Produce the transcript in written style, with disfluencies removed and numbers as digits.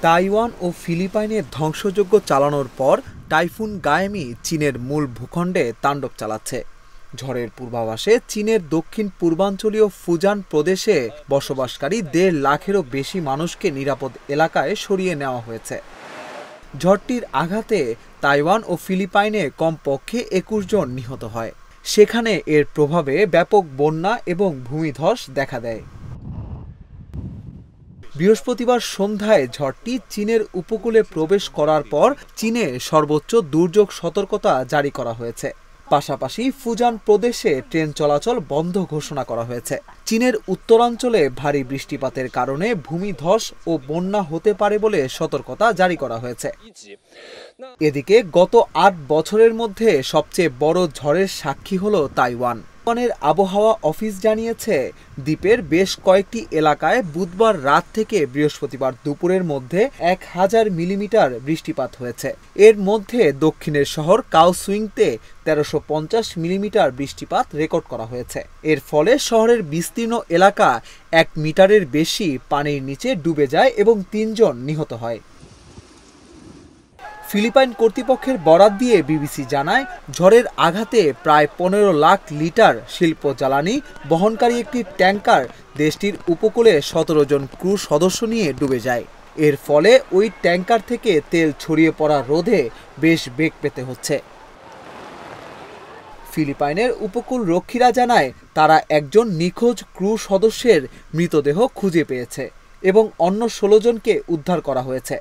Taiwan ও ফিলিপাইনে ধ্বংসযজ্ঞ চালানোর পর টাইফুন গায়ামি চীনের মূল ভূখণ্ডে তাণ্ডব চালাচ্ছে। ঝড়ের পূর্বাভাসে চীনের দক্ষিণ পূর্বাঞ্চলীয় ফুজান প্রদেশে বসবাসকারী ১.৫ লাখেরও বেশি মানুষকে নিরাপদ এলাকায় সরিয়ে নেওয়া হয়েছে। ঝড়টির আঘাতে তাইওয়ান ও ফিলিপাইনে কমপক্ষে ২১ জন নিহত হয়। সেখানে এর প্রভাবে ব্যাপক বন্যা এবং ভূমিধস দেখা দেয়। বৃহস্পতিবার সন্ধ্যায় ঝড়টি চীনের উপকূলে প্রবেশ করার পর চীনে সর্বোচ্চ দুর্যোগ সতর্কতা জারি করা হয়েছে। পাশাপাশি ফুজান প্রদেশে ট্রেন চলাচল বন্ধ ঘোষণা করা হয়েছে। চীনের উত্তরাঞ্চলে ভারী বৃষ্টিপাতের কারণে ভূমিধস ও বন্যা হতে পারে বলে সতর্কতা জারি করা হয়েছে। এদিকে গত ৮ বছরের মধ্যে সবচেয়ে বড় ঝড়ের সাক্ষী হলো তাইওয়ান। তাইওয়ানের আবহাওয়া অফিস জানিয়েছে, দ্বীপের বেশ কয়েকটি এলাকায় বুধবার রাত থেকে বৃহস্পতিবার দুপুরের মধ্যে ১,০০০ মিলিমিটার বৃষ্টিপাত হয়েছে। এর মধ্যে দক্ষিণের শহর কাওসুইংতে ১৩৫০ মিলিমিটার বৃষ্টিপাত রেকর্ড করা হয়েছে। এর ফলে শহরের বিস্তীর্ণ এলাকা ১ মিটারের বেশি পানির নিচে ডুবে যায় এবং ৩ জন নিহত হয়। ফিলিপাইন কর্তৃপক্ষের বরাত দিয়ে বিবিসি জানায়, ঝড়ের আঘাতে প্রায় ১৫ লাখ লিটার শিল্প জ্বালানি বহনকারী একটি ট্যাঙ্কার দেশটির উপকূলে ১৭ জন ক্রু সদস্য নিয়ে ডুবে যায়। এর ফলে ওই ট্যাঙ্কার থেকে তেল ছড়িয়ে পড়া রোধে বেশ বেগ পেতে হচ্ছে। ফিলিপাইনের উপকূল রক্ষীরা জানায়, তারা একজন নিখোঁজ ক্রু সদস্যের মৃতদেহ খুঁজে পেয়েছে এবং অন্য ১৬ জনকে উদ্ধার করা হয়েছে।